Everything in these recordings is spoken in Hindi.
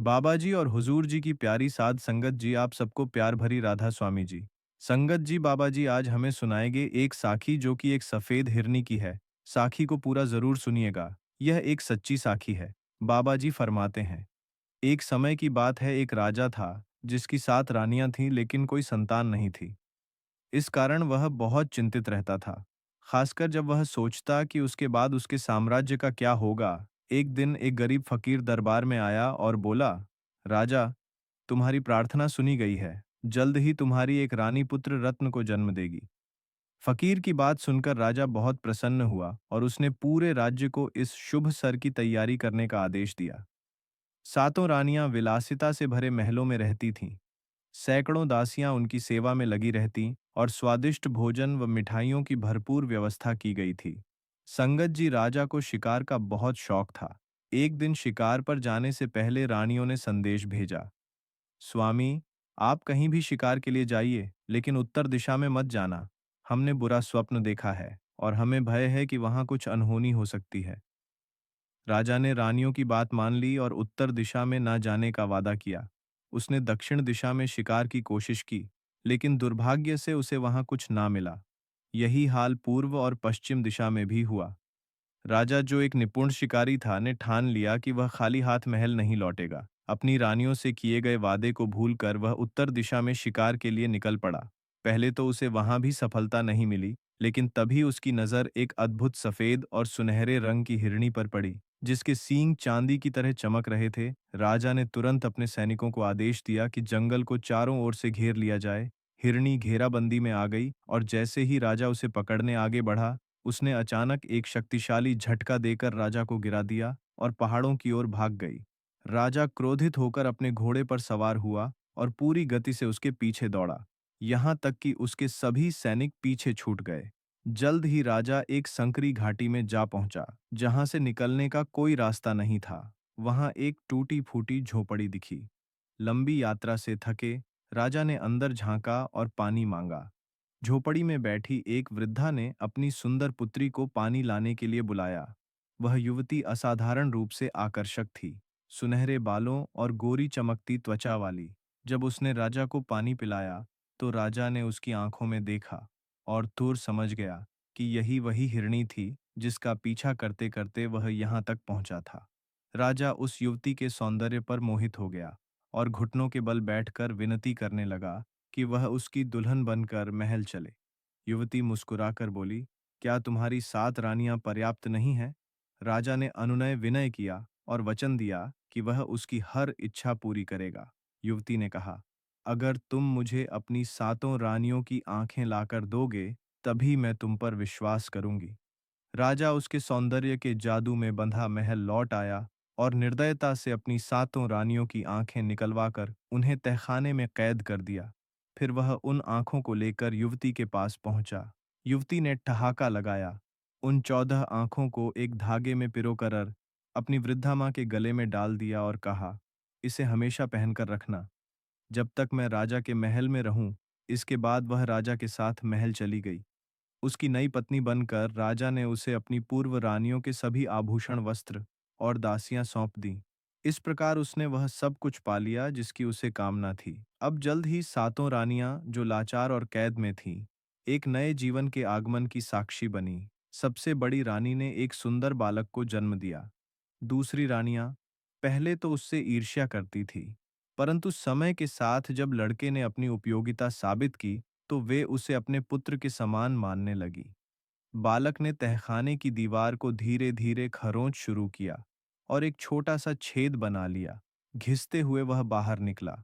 बाबा जी और हुजूर जी की प्यारी साध संगत जी, आप सबको प्यार भरी राधा स्वामी जी। संगत जी, बाबा जी आज हमें सुनाएंगे एक साखी जो कि एक सफेद हिरनी की है। साखी को पूरा जरूर सुनिएगा, यह एक सच्ची साखी है। बाबा जी फरमाते हैं, एक समय की बात है, एक राजा था जिसकी 7 रानियां थीं लेकिन कोई संतान नहीं थी। इस कारण वह बहुत चिंतित रहता था, खासकर जब वह सोचता कि उसके बाद उसके साम्राज्य का क्या होगा। एक दिन एक गरीब फकीर दरबार में आया और बोला, राजा, तुम्हारी प्रार्थना सुनी गई है, जल्द ही तुम्हारी एक रानी पुत्र रत्न को जन्म देगी। फकीर की बात सुनकर राजा बहुत प्रसन्न हुआ और उसने पूरे राज्य को इस शुभ सर की तैयारी करने का आदेश दिया। सातों रानियां विलासिता से भरे महलों में रहती थीं। सैकड़ों दासियां उनकी सेवा में लगी रहतीं और स्वादिष्ट भोजन व मिठाइयों की भरपूर व्यवस्था की गई थी। संगत जी, राजा को शिकार का बहुत शौक था। एक दिन शिकार पर जाने से पहले रानियों ने संदेश भेजा, स्वामी, आप कहीं भी शिकार के लिए जाइए, लेकिन उत्तर दिशा में मत जाना। हमने बुरा स्वप्न देखा है और हमें भय है कि वहां कुछ अनहोनी हो सकती है। राजा ने रानियों की बात मान ली और उत्तर दिशा में न जाने का वादा किया। उसने दक्षिण दिशा में शिकार की कोशिश की, लेकिन दुर्भाग्य से उसे वहां कुछ ना मिला। यही हाल पूर्व और पश्चिम दिशा में भी हुआ। राजा, जो एक निपुण शिकारी था, ने ठान लिया कि वह खाली हाथ महल नहीं लौटेगा। अपनी रानियों से किए गए वादे को भूलकर वह उत्तर दिशा में शिकार के लिए निकल पड़ा। पहले तो उसे वहां भी सफलता नहीं मिली, लेकिन तभी उसकी नजर एक अद्भुत सफेद और सुनहरे रंग की हिरनी पर पड़ी, जिसके सींग चांदी की तरह चमक रहे थे। राजा ने तुरंत अपने सैनिकों को आदेश दिया कि जंगल को चारों ओर से घेर लिया जाए। हिरनी घेराबंदी में आ गई और जैसे ही राजा उसे पकड़ने आगे बढ़ा, उसने अचानक एक शक्तिशाली झटका देकर राजा को गिरा दिया और पहाड़ों की ओर भाग गई। राजा क्रोधित होकर अपने घोड़े पर सवार हुआ और पूरी गति से उसके पीछे दौड़ा, यहां तक कि उसके सभी सैनिक पीछे छूट गए। जल्द ही राजा एक संकरी घाटी में जा पहुंचा, जहां से निकलने का कोई रास्ता नहीं था। वहां एक टूटी फूटी झोपड़ी दिखी। लंबी यात्रा से थके राजा ने अंदर झांका और पानी मांगा। झोपड़ी में बैठी एक वृद्धा ने अपनी सुंदर पुत्री को पानी लाने के लिए बुलाया। वह युवती असाधारण रूप से आकर्षक थी, सुनहरे बालों और गोरी चमकती त्वचा वाली। जब उसने राजा को पानी पिलाया, तो राजा ने उसकी आंखों में देखा और तुर समझ गया कि यही वही हिरणी थी जिसका पीछा करते करते वह यहाँ तक पहुंचा था। राजा उस युवती के सौंदर्य पर मोहित हो गया और घुटनों के बल बैठकर विनती करने लगा कि वह उसकी दुल्हन बनकर महल चले। युवती मुस्कुराकर बोली, क्या तुम्हारी 7 रानियां पर्याप्त नहीं हैं? राजा ने अनुनय विनय किया और वचन दिया कि वह उसकी हर इच्छा पूरी करेगा। युवती ने कहा, अगर तुम मुझे अपनी 7 रानियों की आंखें लाकर दोगे, तभी मैं तुम पर विश्वास करूंगी। राजा उसके सौंदर्य के जादू में बंधा महल लौट आया और निर्दयता से अपनी 7 रानियों की आंखें निकलवाकर उन्हें तहखाने में कैद कर दिया। फिर वह उन आंखों को लेकर युवती के पास पहुंचा। युवती ने ठहाका लगाया, उन 14 आंखों को एक धागे में पिरोकर अपनी वृद्धा मां के गले में डाल दिया और कहा, इसे हमेशा पहनकर रखना, जब तक मैं राजा के महल में रहूं। इसके बाद वह राजा के साथ महल चली गई। उसकी नई पत्नी बनकर राजा ने उसे अपनी पूर्व रानियों के सभी आभूषण, वस्त्र और दासियां सौंप दी। इस प्रकार उसने वह सब कुछ पा लिया जिसकी उसे कामना थी। अब जल्द ही 7 रानियां, जो लाचार और कैद में थीं, एक नए जीवन के आगमन की साक्षी बनी। सबसे बड़ी रानी ने एक सुंदर बालक को जन्म दिया। दूसरी रानियां पहले तो उससे ईर्ष्या करती थी, परंतु समय के साथ जब लड़के ने अपनी उपयोगिता साबित की, तो वे उसे अपने पुत्र के समान मानने लगी। बालक ने तहखाने की दीवार को धीरे धीरे खरोंच शुरू किया और एक छोटा सा छेद बना लिया। घिसते हुए वह बाहर निकला।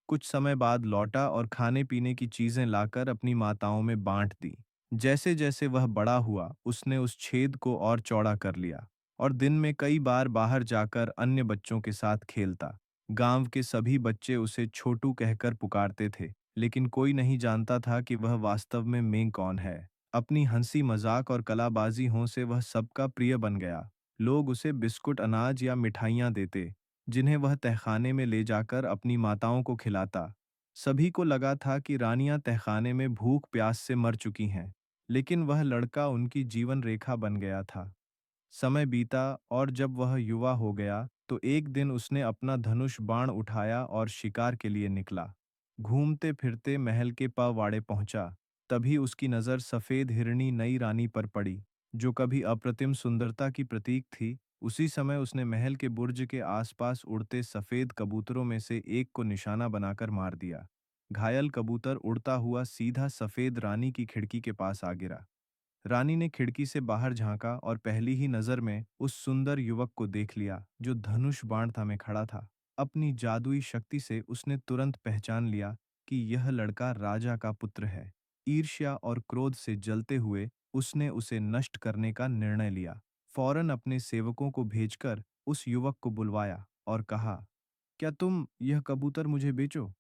कुछ समय बाद लौटा और खाने पीने की चीजें लाकर अपनी माताओं में बांट दी। जैसे जैसे वह बड़ा हुआ, उसने उस छेद को और चौड़ा कर लिया और दिन में कई बार बाहर जाकर अन्य बच्चों के साथ खेलता। गांव के सभी बच्चे उसे छोटू कहकर पुकारते थे, लेकिन कोई नहीं जानता था कि वह वास्तव में मैं कौन है। अपनी हंसी मजाक और कलाबाजियों से वह सबका प्रिय बन गया। लोग उसे बिस्कुट, अनाज या मिठाइयाँ देते, जिन्हें वह तहखाने में ले जाकर अपनी माताओं को खिलाता। सभी को लगा था कि रानियां तहखाने में भूख प्यास से मर चुकी हैं, लेकिन वह लड़का उनकी जीवन रेखा बन गया था। समय बीता और जब वह युवा हो गया तो एक दिन उसने अपना धनुष बाण उठाया और शिकार के लिए निकला। घूमते फिरते महल के पवाड़े पहुंचा। तभी उसकी नज़र सफ़ेद हिरनी नई रानी पर पड़ी, जो कभी अप्रतिम सुंदरता की प्रतीक थी। उसी समय उसने महल के बुर्ज के आसपास उड़ते सफ़ेद कबूतरों में से एक को निशाना बनाकर मार दिया। घायल कबूतर उड़ता हुआ सीधा सफ़ेद रानी की खिड़की के पास आ गिरा। रानी ने खिड़की से बाहर झांका और पहली ही नजर में उस सुंदर युवक को देख लिया जो धनुष बाण था में खड़ा था। अपनी जादुई शक्ति से उसने तुरंत पहचान लिया कि यह लड़का राजा का पुत्र है। ईर्ष्या और क्रोध से जलते हुए उसने उसे नष्ट करने का निर्णय लिया। फौरन अपने सेवकों को भेजकर उस युवक को बुलवाया और कहा, क्या तुम यह कबूतर मुझे बेचो?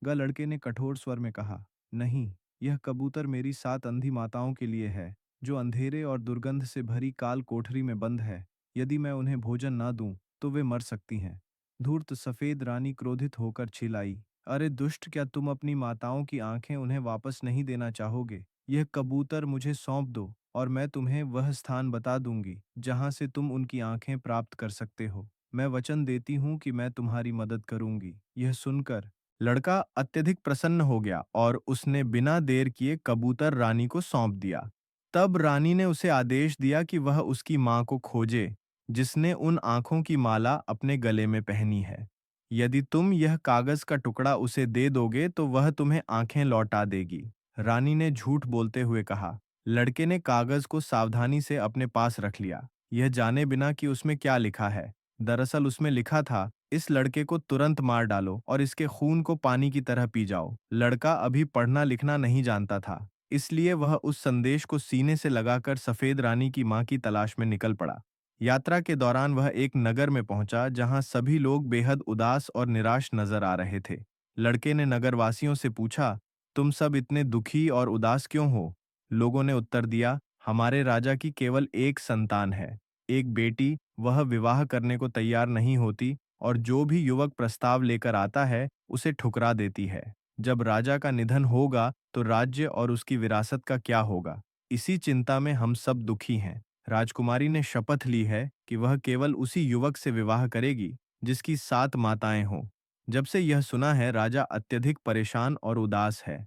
गा लड़के ने कठोर स्वर में कहा, नहीं, यह कबूतर मेरी 7 अंधी माताओं के लिए है, जो अंधेरे और दुर्गंध से भरी काल कोठरी में बंद है। यदि मैं उन्हें भोजन ना दूं, तो वे मर सकती हैं। धूर्त सफेद रानी क्रोधित होकर चिल्लाई, अरे दुष्ट, क्या तुम अपनी माताओं की आंखें उन्हें वापस नहीं देना चाहोगे? यह कबूतर मुझे सौंप दो और मैं तुम्हें वह स्थान बता दूंगी जहां से तुम उनकी आंखें प्राप्त कर सकते हो। मैं वचन देती हूँ कि मैं तुम्हारी मदद करूंगी। यह सुनकर लड़का अत्यधिक प्रसन्न हो गया और उसने बिना देर किए कबूतर रानी को सौंप दिया। तब रानी ने उसे आदेश दिया कि वह उसकी मां को खोजे, जिसने उन आंखों की माला अपने गले में पहनी है। यदि तुम यह कागज का टुकड़ा उसे दे दोगे तो वह तुम्हें आंखें लौटा देगी। रानी ने झूठ बोलते हुए कहा। लड़के ने कागज को सावधानी से अपने पास रख लिया, यह जाने बिना कि उसमें क्या लिखा है। दरअसल उसमें लिखा था, इस लड़के को तुरंत मार डालो और इसके खून को पानी की तरह पी जाओ। लड़का अभी पढ़ना लिखना नहीं जानता था, इसलिए वह उस संदेश को सीने से लगाकर सफेद रानी की मां की तलाश में निकल पड़ा। यात्रा के दौरान वह एक नगर में पहुंचा जहां सभी लोग बेहद उदास और निराश नजर आ रहे थे। लड़के ने नगरवासियों से पूछा, तुम सब इतने दुखी और उदास क्यों हो? लोगों ने उत्तर दिया, हमारे राजा की केवल एक संतान है, एक बेटी। वह विवाह करने को तैयार नहीं होती और जो भी युवक प्रस्ताव लेकर आता है उसे ठुकरा देती है। जब राजा का निधन होगा तो राज्य और उसकी विरासत का क्या होगा? इसी चिंता में हम सब दुखी हैं। राजकुमारी ने शपथ ली है कि वह केवल उसी युवक से विवाह करेगी जिसकी 7 माताएं हों। जब से यह सुना है राजा अत्यधिक परेशान और उदास है।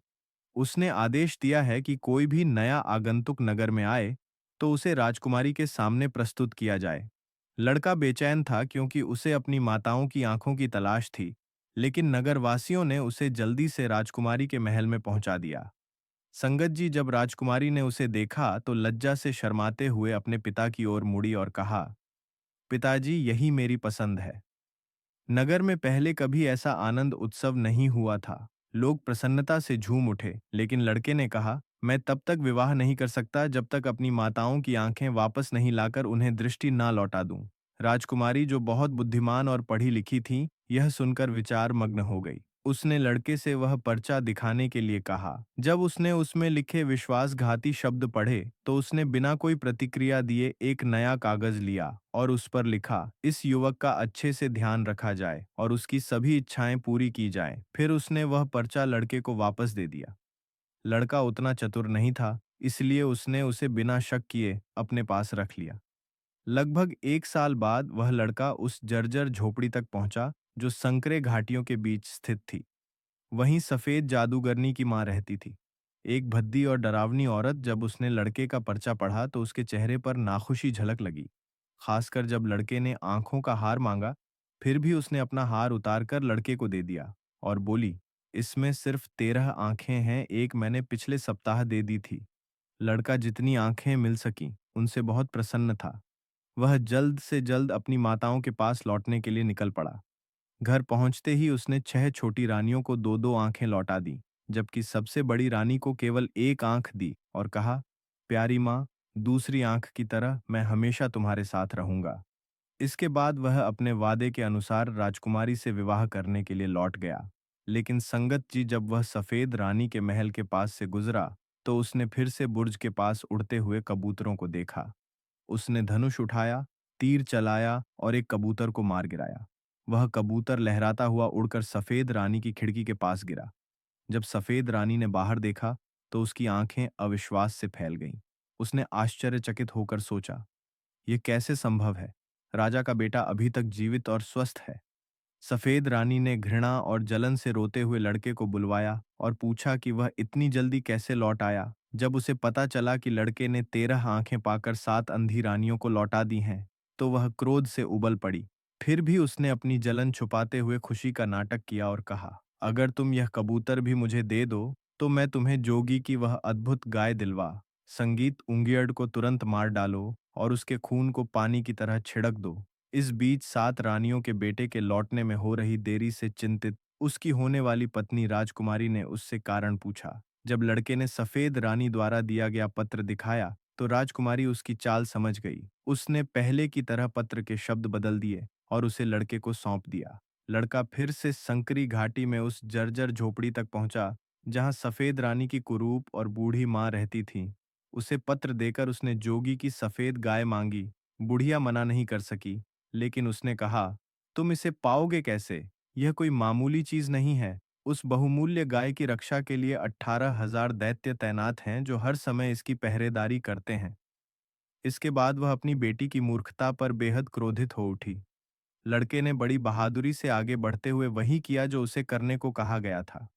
उसने आदेश दिया है कि कोई भी नया आगंतुक नगर में आए तो उसे राजकुमारी के सामने प्रस्तुत किया जाए। लड़का बेचैन था क्योंकि उसे अपनी माताओं की आंखों की तलाश थी, लेकिन नगरवासियों ने उसे जल्दी से राजकुमारी के महल में पहुंचा दिया। संगत जी जब राजकुमारी ने उसे देखा तो लज्जा से शर्माते हुए अपने पिता की ओर मुड़ी और कहा, पिताजी, यही मेरी पसंद है। नगर में पहले कभी ऐसा आनंद उत्सव नहीं हुआ था। लोग प्रसन्नता से झूम उठे, लेकिन लड़के ने कहा, मैं तब तक विवाह नहीं कर सकता जब तक अपनी माताओं की आंखें वापस नहीं लाकर उन्हें दृष्टि ना लौटा दूं। राजकुमारी, जो बहुत बुद्धिमान और पढ़ी लिखी थी, यह सुनकर विचार मग्न हो गई। उसने लड़के से वह पर्चा दिखाने के लिए कहा। जब उसने उसमें लिखे विश्वासघाती शब्द पढ़े तो उसने बिना कोई प्रतिक्रिया दिए एक नया कागज लिया और उस पर लिखा, इस युवक का अच्छे से ध्यान रखा जाए और उसकी सभी इच्छाएं पूरी की जाएं। फिर उसने वह पर्चा लड़के को वापस दे दिया। लड़का उतना चतुर नहीं था, इसलिए उसने उसे बिना शक किए अपने पास रख लिया। लगभग 1 साल बाद वह लड़का उस जर्जर झोपड़ी तक पहुंचा जो संकरे घाटियों के बीच स्थित थी। वहीं सफेद जादूगरनी की मां रहती थी। एक भद्दी और डरावनी औरत। जब उसने लड़के का पर्चा पढ़ा तो उसके चेहरे पर नाखुशी झलक लगी, खासकर जब लड़के ने आंखों का हार मांगा। फिर भी उसने अपना हार उतारकर लड़के को दे दिया और बोली, इसमें सिर्फ 13 आंखें हैं, एक मैंने पिछले सप्ताह दे दी थी। लड़का जितनी आंखें मिल सकीं उनसे बहुत प्रसन्न था। वह जल्द से जल्द अपनी माताओं के पास लौटने के लिए निकल पड़ा। घर पहुंचते ही उसने 6 छोटी रानियों को 2-2 आंखें लौटा दी, जबकि सबसे बड़ी रानी को केवल एक आंख दी और कहा, प्यारी माँ, दूसरी आंख की तरह मैं हमेशा तुम्हारे साथ रहूंगा। इसके बाद वह अपने वादे के अनुसार राजकुमारी से विवाह करने के लिए लौट गया। लेकिन संगत जी जब वह सफेद रानी के महल के पास से गुजरा तो उसने फिर से बुर्ज के पास उड़ते हुए कबूतरों को देखा। उसने धनुष उठाया, तीर चलाया और एक कबूतर को मार गिराया। वह कबूतर लहराता हुआ उड़कर सफेद रानी की खिड़की के पास गिरा। जब सफेद रानी ने बाहर देखा तो उसकी आंखें अविश्वास से फैल गईं। उसने आश्चर्यचकित होकर सोचा, ये कैसे संभव है? राजा का बेटा अभी तक जीवित और स्वस्थ है। सफेद रानी ने घृणा और जलन से रोते हुए लड़के को बुलवाया और पूछा कि वह इतनी जल्दी कैसे लौट आया। जब उसे पता चला कि लड़के ने 13 आंखें पाकर 7 अंधी रानियों को लौटा दी हैं, तो वह क्रोध से उबल पड़ी। फिर भी उसने अपनी जलन छुपाते हुए खुशी का नाटक किया और कहा, अगर तुम यह कबूतर भी मुझे दे दो, तो मैं तुम्हें जोगी की वह अद्भुत गाय दिलवा संगीत उंगियड को तुरंत मार डालो और उसके खून को पानी की तरह छिड़क दो। इस बीच 7 रानियों के बेटे के लौटने में हो रही देरी से चिंतित उसकी होने वाली पत्नी राजकुमारी ने उससे कारण पूछा। जब लड़के ने सफेद रानी द्वारा दिया गया पत्र दिखाया, तो राजकुमारी उसकी चाल समझ गई। उसने पहले की तरह पत्र के शब्द बदल दिए और उसे लड़के को सौंप दिया। लड़का फिर से संकरी घाटी में उस जर्जर झोपड़ी तक पहुंचा, जहां सफेद रानी की कुरूप और बूढ़ी मां रहती थीं। उसे पत्र देकर उसने जोगी की सफेद गाय मांगी। बुढ़िया मना नहीं कर सकी, लेकिन उसने कहा, तुम इसे पाओगे कैसे? यह कोई मामूली चीज नहीं है। उस बहुमूल्य गाय की रक्षा के लिए 18,000 दैत्य तैनात हैं जो हर समय इसकी पहरेदारी करते हैं। इसके बाद वह अपनी बेटी की मूर्खता पर बेहद क्रोधित हो उठी। लड़के ने बड़ी बहादुरी से आगे बढ़ते हुए वही किया जो उसे करने को कहा गया था।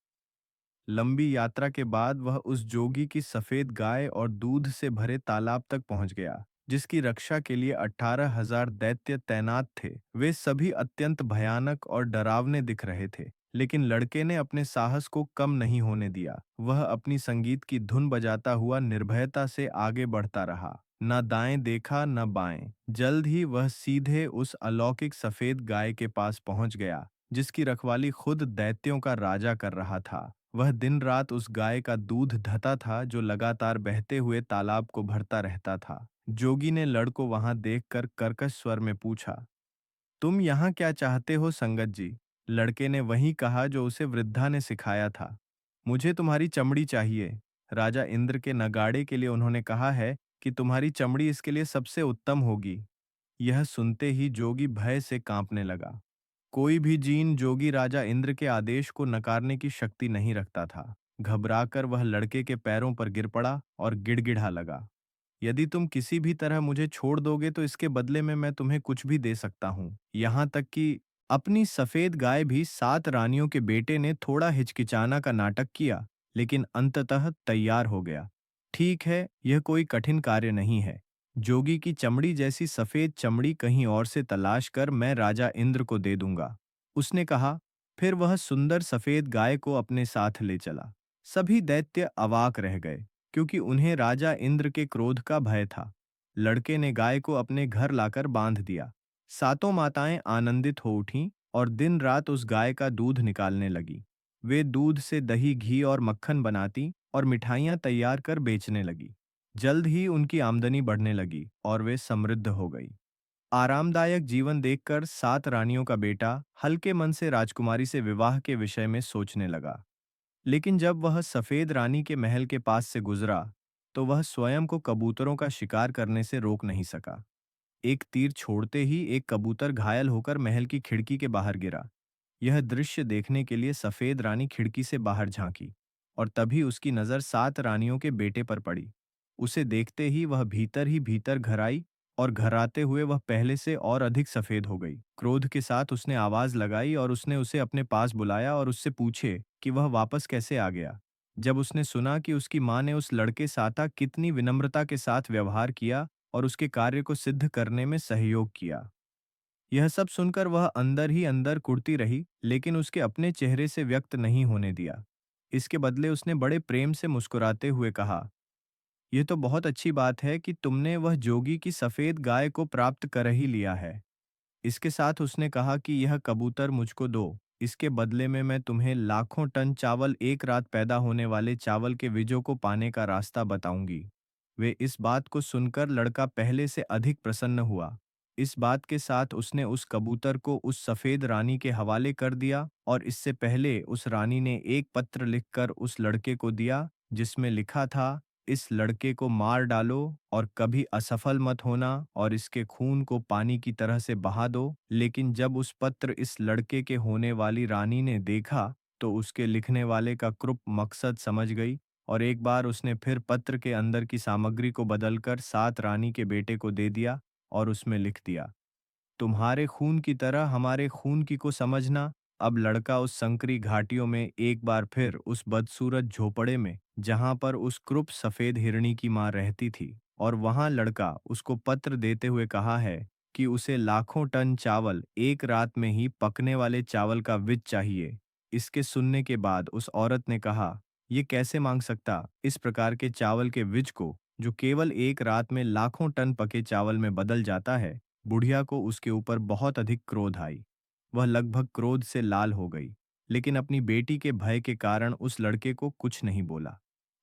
लंबी यात्रा के बाद वह उस जोगी की सफेद गाय और दूध से भरे तालाब तक पहुंच गया, जिसकी रक्षा के लिए 18,000 दैत्य तैनात थे। वे सभी अत्यंत भयानक और डरावने दिख रहे थे, लेकिन लड़के ने अपने साहस को कम नहीं होने दिया। वह अपनी संगीत की धुन बजाता हुआ निर्भयता से आगे बढ़ता रहा। न दाएं देखा न बाएं। जल्द ही वह सीधे उस अलौकिक सफेद गाय के पास पहुंच गया, जिसकी रखवाली खुद दैत्यों का राजा कर रहा था। वह दिन रात उस गाय का दूध धता था जो लगातार बहते हुए तालाब को भरता रहता था। जोगी ने लड़ को वहां देखकर कर्कश स्वर में पूछा, तुम यहाँ क्या चाहते हो संगत जी? लड़के ने वही कहा जो उसे वृद्धा ने सिखाया था। मुझे तुम्हारी चमड़ी चाहिए। राजा इंद्र के नगाड़े के लिए उन्होंने कहा है कि तुम्हारी चमड़ी इसके लिए सबसे उत्तम होगी। यह सुनते ही जोगी भय से कांपने लगा। कोई भी जीन जोगी राजा इंद्र के आदेश को नकारने की शक्ति नहीं रखता था। घबराकर वह लड़के के पैरों पर गिर पड़ा और गिड़गिड़ा लगा, यदि तुम किसी भी तरह मुझे छोड़ दोगे तो इसके बदले में मैं तुम्हें कुछ भी दे सकता हूँ, यहाँ तक कि अपनी सफेद गाय भी। 7 रानियों के बेटे ने थोड़ा हिचकिचाना का नाटक किया, लेकिन अंततः तैयार हो गया। ठीक है, यह कोई कठिन कार्य नहीं है। जोगी की चमड़ी जैसी सफेद चमड़ी कहीं और से तलाश कर मैं राजा इंद्र को दे दूंगा, उसने कहा। फिर वह सुंदर सफेद गाय को अपने साथ ले चला। सभी दैत्य अवाक रह गए, क्योंकि उन्हें राजा इंद्र के क्रोध का भय था। लड़के ने गाय को अपने घर लाकर बांध दिया। सातों माताएं आनंदित हो उठीं और दिन रात उस गाय का दूध निकालने लगी। वे दूध से दही, घी और मक्खन बनाती और मिठाइयां तैयार कर बेचने लगी। जल्द ही उनकी आमदनी बढ़ने लगी और वे समृद्ध हो गई। आरामदायक जीवन देखकर 7 रानियों का बेटा हल्के मन से राजकुमारी से विवाह के विषय में सोचने लगा। लेकिन जब वह सफेद रानी के महल के पास से गुजरा, तो वह स्वयं को कबूतरों का शिकार करने से रोक नहीं सका। एक तीर छोड़ते ही एक कबूतर घायल होकर महल की खिड़की के बाहर गिरा। यह दृश्य देखने के लिए सफेद रानी खिड़की से बाहर झांकी, और तभी उसकी नजर 7 रानियों के बेटे पर पड़ी। उसे देखते ही वह भीतर ही भीतर घर आई, और घर आते हुए वह पहले से और अधिक सफेद हो गई। क्रोध के साथ उसने आवाज लगाई और उसने उसे अपने पास बुलाया और उससे पूछे कि वह वापस कैसे आ गया। जब उसने सुना कि उसकी मां ने उस लड़के साथ कितनी विनम्रता के साथ व्यवहार किया और उसके कार्य को सिद्ध करने में सहयोग किया, यह सब सुनकर वह अंदर ही अंदर कुढ़ती रही, लेकिन उसके अपने चेहरे से व्यक्त नहीं होने दिया। इसके बदले उसने बड़े प्रेम से मुस्कुराते हुए कहा, यह तो बहुत अच्छी बात है कि तुमने वह जोगी की सफेद गाय को प्राप्त कर ही लिया है। इसके साथ उसने कहा कि यह कबूतर मुझको दो, इसके बदले में मैं तुम्हें लाखों टन चावल, एक रात पैदा होने वाले चावल के बीजों को पाने का रास्ता बताऊंगी। वे इस बात को सुनकर लड़का पहले से अधिक प्रसन्न हुआ। इस बात के साथ उसने उस कबूतर को उस सफेद रानी के हवाले कर दिया, और इससे पहले उस रानी ने एक पत्र लिखकर उस लड़के को दिया, जिसमें लिखा था, इस लड़के को मार डालो और कभी असफल मत होना, और इसके खून को पानी की तरह से बहा दो। लेकिन जब उस पत्र इस लड़के के होने वाली रानी ने देखा, तो उसके लिखने वाले का कृप मकसद समझ गई, और एक बार उसने फिर पत्र के अंदर की सामग्री को बदलकर 7 रानी के बेटे को दे दिया। और उसमें लिख दिया, तुम्हारे खून की तरह हमारे खून की को समझना। अब लड़का उस संकरी घाटियों में एक बार फिर उस बदसूरत झोपड़े में जहां पर उस क्रूप सफेद हिरणी की मां रहती थी, और वहां लड़का उसको पत्र देते हुए कहा है कि उसे लाखों टन चावल एक रात में ही पकने वाले चावल का विज चाहिए। इसके सुनने के बाद उस औरत ने कहा, ये कैसे मांग सकता इस प्रकार के चावल के विज को, जो केवल एक रात में लाखों टन पके चावल में बदल जाता है। बुढ़िया को उसके ऊपर बहुत अधिक क्रोध आई। वह लगभग क्रोध से लाल हो गई, लेकिन अपनी बेटी के भय के कारण उस लड़के को कुछ नहीं बोला।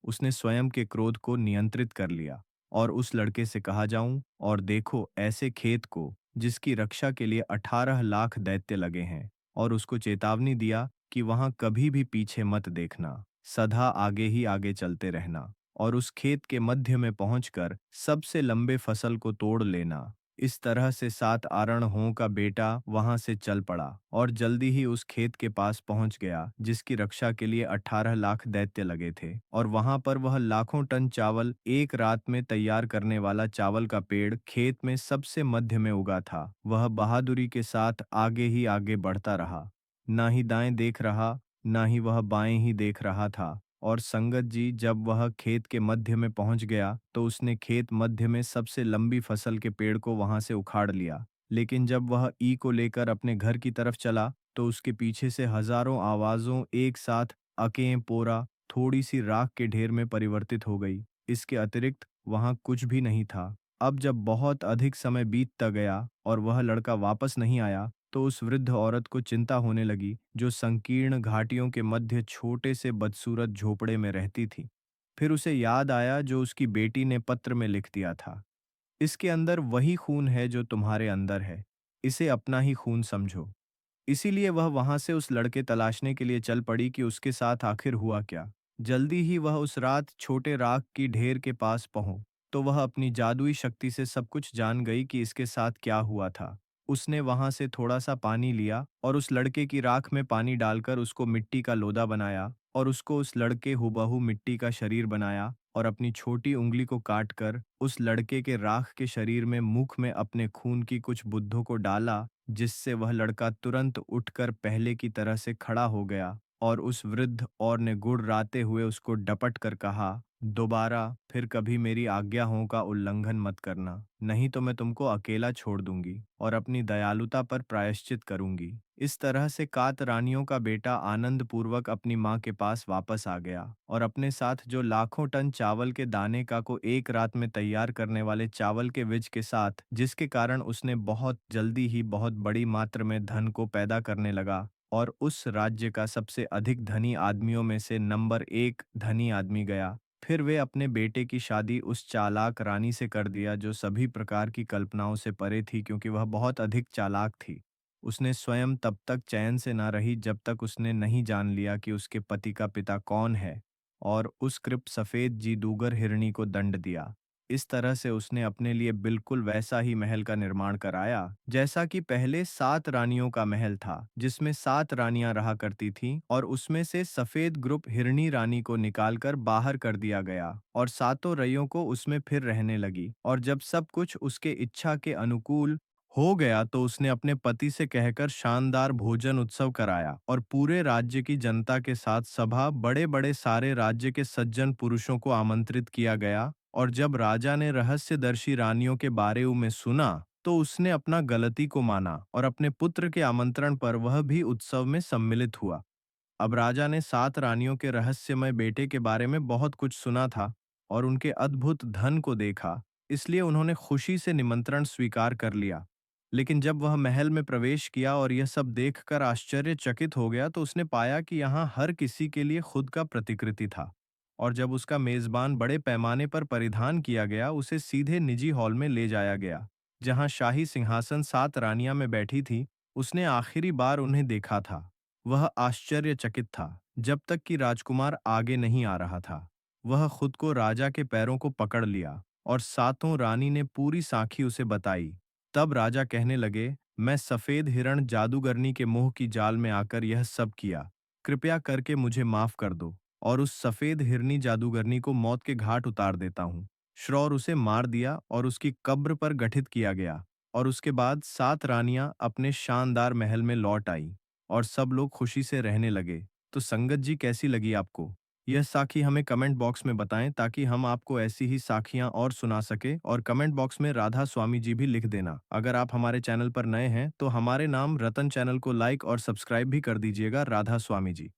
उसने स्वयं के क्रोध को नियंत्रित कर लिया और उस लड़के से कहा, जाऊं और देखो ऐसे खेत को जिसकी रक्षा के लिए 18 लाख दैत्य लगे हैं, और उसको चेतावनी दिया कि वहां कभी भी पीछे मत देखना, सदा आगे ही आगे चलते रहना, और उस खेत के मध्य में पहुंचकर सबसे लंबे फसल को तोड़ लेना। इस तरह से 7 आरण का बेटा वहां से चल पड़ा और जल्दी ही उस खेत के पास पहुंच गया जिसकी रक्षा के लिए 18 लाख दैत्य लगे थे, और वहां पर वह लाखों टन चावल एक रात में तैयार करने वाला चावल का पेड़ खेत में सबसे मध्य में उगा था। वह बहादुरी के साथ आगे ही आगे बढ़ता रहा, ना ही दाएं देख रहा, ना ही वह बाएं ही देख रहा था। और संगत जी, जब वह खेत के मध्य में पहुंच गया तो उसने खेत मध्य में सबसे लंबी फसल के पेड़ को वहां से उखाड़ लिया। लेकिन जब वह ई को लेकर अपने घर की तरफ चला तो उसके पीछे से हजारों आवाजों एक साथ अकें पोरा थोड़ी सी राख के ढेर में परिवर्तित हो गई। इसके अतिरिक्त वहां कुछ भी नहीं था। अब जब बहुत अधिक समय बीतता गया और वह लड़का वापस नहीं आया, तो उस वृद्ध औरत को चिंता होने लगी जो संकीर्ण घाटियों के मध्य छोटे से बदसूरत झोपड़े में रहती थी। फिर उसे याद आया जो उसकी बेटी ने पत्र में लिख दिया था, इसके अंदर वही खून है जो तुम्हारे अंदर है, इसे अपना ही खून समझो। इसीलिए वह वहां से उस लड़के तलाशने के लिए चल पड़ी कि उसके साथ आखिर हुआ क्या। जल्दी ही वह उस रात छोटे राख की ढेर के पास पहुंच, तो वह अपनी जादुई शक्ति से सब कुछ जान गई कि इसके साथ क्या हुआ था। उसने वहां से थोड़ा सा पानी लिया और उस लड़के की राख में पानी डालकर उसको मिट्टी का लोदा बनाया, और उसको उस लड़के हुबहू मिट्टी का शरीर बनाया, और अपनी छोटी उंगली को काटकर उस लड़के के राख के शरीर में मुख में अपने खून की कुछ बुद्धों को डाला, जिससे वह लड़का तुरंत उठकर पहले की तरह से खड़ा हो गया। और उस वृद्ध और ने गुड़राते हुए उसको डपट कर कहा, दोबारा फिर कभी मेरी आज्ञाओं का उल्लंघन मत करना, नहीं तो मैं तुमको अकेला छोड़ दूंगी और अपनी दयालुता पर प्रायश्चित करूंगी। इस तरह से कात रानियों का बेटा आनंद पूर्वक अपनी माँ के पास वापस आ गया, और अपने साथ जो लाखों टन चावल के दाने का को एक रात में तैयार करने वाले चावल के विज के साथ, जिसके कारण उसने बहुत जल्दी ही बहुत बड़ी मात्रा में धन को पैदा करने लगा और उस राज्य का सबसे अधिक धनी आदमियों में से नंबर 1 धनी आदमी गया। फिर वे अपने बेटे की शादी उस चालाक रानी से कर दिया जो सभी प्रकार की कल्पनाओं से परे थी, क्योंकि वह बहुत अधिक चालाक थी। उसने स्वयं तब तक चैन से ना रही जब तक उसने नहीं जान लिया कि उसके पति का पिता कौन है, और उस कृप सफेद जादूगर हिरणी को दंड दिया। इस तरह से उसने अपने लिए बिल्कुल वैसा ही महल का निर्माण कराया जैसा कि पहले 7 रानियों का महल था, जिसमें 7 रानियां रहा करती थीं, और उसमें से सफेद ग्रुप हिरणी रानी को निकालकर बाहर कर दिया गया और सातों रइयों को उसमें फिर रहने लगी। और जब सब कुछ उसके इच्छा के अनुकूल हो गया तो उसने अपने पति से कहकर शानदार भोजन उत्सव कराया और पूरे राज्य की जनता के साथ सभा, बड़े बड़े सारे राज्य के सज्जन पुरुषों को आमंत्रित किया गया। और जब राजा ने रहस्यदर्शी रानियों के बारे में सुना तो उसने अपना गलती को माना और अपने पुत्र के आमंत्रण पर वह भी उत्सव में सम्मिलित हुआ। अब राजा ने 7 रानियों के रहस्यमय बेटे के बारे में बहुत कुछ सुना था और उनके अद्भुत धन को देखा, इसलिए उन्होंने खुशी से निमंत्रण स्वीकार कर लिया। लेकिन जब वह महल में प्रवेश किया और यह सब देखकर आश्चर्यचकित हो गया, तो उसने पाया कि यहाँ हर किसी के लिए खुद का प्रतिकृति था। और जब उसका मेजबान बड़े पैमाने पर परिधान किया गया, उसे सीधे निजी हॉल में ले जाया गया, जहाँ शाही सिंहासन 7 रानियां में बैठी थी। उसने आखिरी बार उन्हें देखा था। वह आश्चर्यचकित था जब तक कि राजकुमार आगे नहीं आ रहा था। वह खुद को राजा के पैरों को पकड़ लिया और सातों रानी ने पूरी साखी उसे बताई। तब राजा कहने लगे, मैं सफेद हिरण जादूगरनी के मोह की जाल में आकर यह सब किया, कृपया करके मुझे माफ कर दो और उस सफेद हिरनी जादूगरनी को मौत के घाट उतार देता हूँ। श्रौर उसे मार दिया और उसकी कब्र पर गठित किया गया। और उसके बाद 7 रानियां अपने शानदार महल में लौट आई और सब लोग खुशी से रहने लगे। तो संगत जी, कैसी लगी आपको यह साखी? हमें कमेंट बॉक्स में बताएं ताकि हम आपको ऐसी ही साखियां और सुना सके। और कमेंट बॉक्स में राधा स्वामी जी भी लिख देना। अगर आप हमारे चैनल पर नए हैं तो हमारे नाम रतन चैनल को लाइक और सब्सक्राइब भी कर दीजिएगा। राधा स्वामी जी।